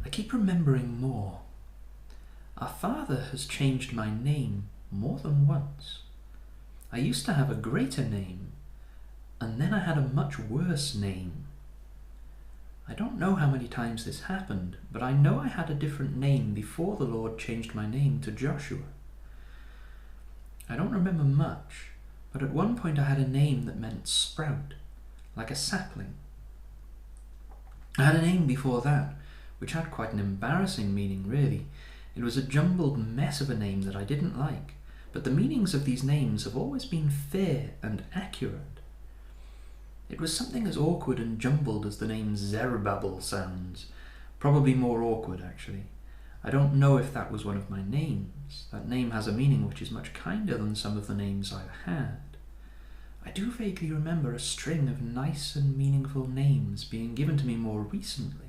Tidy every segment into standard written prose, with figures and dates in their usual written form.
I keep remembering more. Our Father has changed my name more than once. I used to have a greater name, and then I had a much worse name. I don't know how many times this happened, but I know I had a different name before the Lord changed my name to Joshua. I don't remember much, but at one point I had a name that meant sprout, like a sapling. I had a name before that, which had quite an embarrassing meaning, really. It was a jumbled mess of a name that I didn't like, but the meanings of these names have always been fair and accurate. It was something as awkward and jumbled as the name Zerubbabel sounds. Probably more awkward, actually. I don't know if that was one of my names. That name has a meaning which is much kinder than some of the names I've had. I do vaguely remember a string of nice and meaningful names being given to me more recently.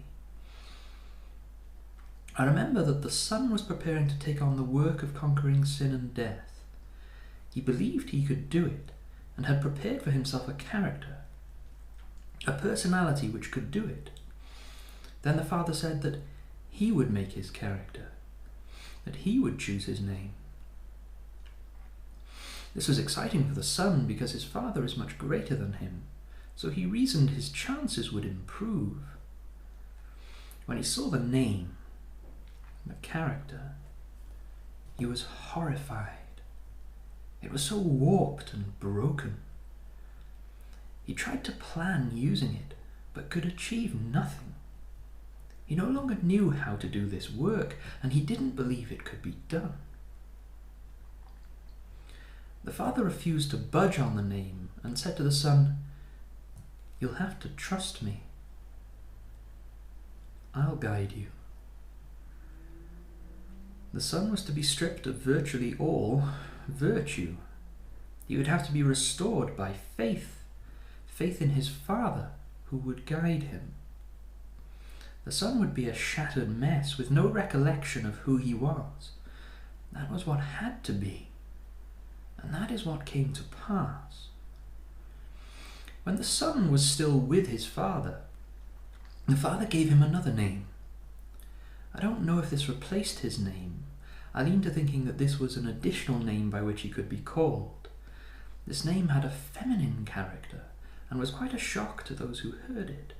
I remember that the Son was preparing to take on the work of conquering sin and death. He believed he could do it, and had prepared for himself a character, a personality which could do it. Then the Father said that he would make his character, that he would choose his name. This was exciting for the Son because his Father is much greater than him, so he reasoned his chances would improve. When he saw the name, the character, he was horrified. It was so warped and broken. He tried to plan using it, but could achieve nothing. He no longer knew how to do this work, and he didn't believe it could be done. The Father refused to budge on the name and said to the Son, "You'll have to trust me. I'll guide you." The Son was to be stripped of virtually all virtue. He would have to be restored by faith in his Father who would guide him. The Son would be a shattered mess with no recollection of who he was. That was what had to be, and that is what came to pass. When the Son was still with his Father, the Father gave him another name. I don't know if this replaced his name. I lean to thinking that this was an additional name by which he could be called. This name had a feminine character and was quite a shock to those who heard it.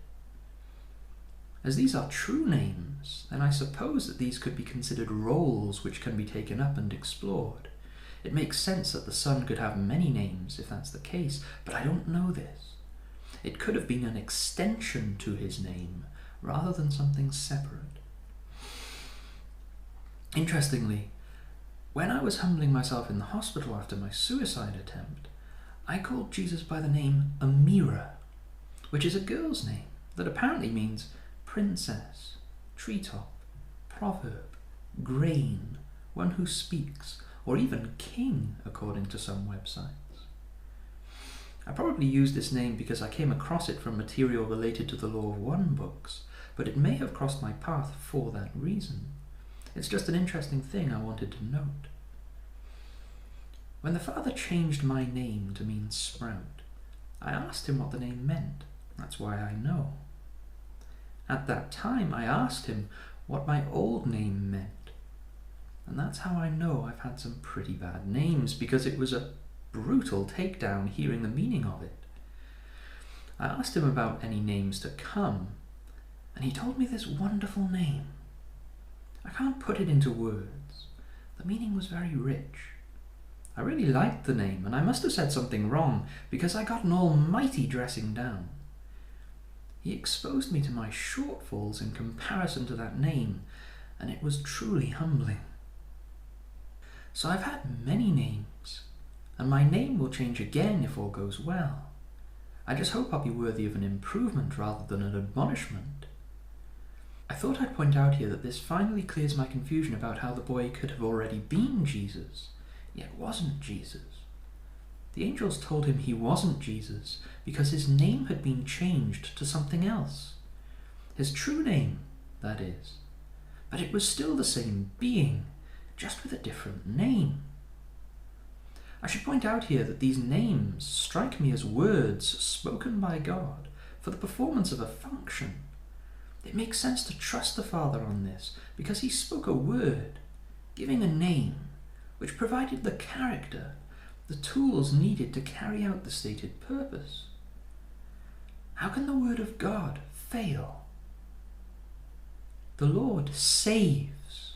As these are true names, then I suppose that these could be considered roles which can be taken up and explored. It makes sense that the Son could have many names if that's the case, but I don't know this. It could have been an extension to his name rather than something separate. Interestingly, when I was humbling myself in the hospital after my suicide attempt, I called Jesus by the name Amira, which is a girl's name that apparently means princess, treetop, proverb, grain, one who speaks, or even king, according to some websites. I probably used this name because I came across it from material related to the Law of One books, but it may have crossed my path for that reason. It's just an interesting thing I wanted to note. When the Father changed my name to mean sprout, I asked him what the name meant. That's why I know. At that time, I asked him what my old name meant. And that's how I know I've had some pretty bad names, because it was a brutal takedown hearing the meaning of it. I asked him about any names to come, and he told me this wonderful name. I can't put it into words. The meaning was very rich. I really liked the name, and I must have said something wrong, because I got an almighty dressing down. He exposed me to my shortfalls in comparison to that name, and it was truly humbling. So I've had many names, and my name will change again if all goes well. I just hope I'll be worthy of an improvement rather than an admonishment. I thought I'd point out here that this finally clears my confusion about how the boy could have already been Jesus, yet wasn't Jesus. The angels told him he wasn't Jesus because his name had been changed to something else. His true name, that is. But it was still the same being, just with a different name. I should point out here that these names strike me as words spoken by God for the performance of a function. It makes sense to trust the Father on this, because he spoke a word, giving a name, which provided the character, the tools needed to carry out the stated purpose. How can the word of God fail? The Lord saves.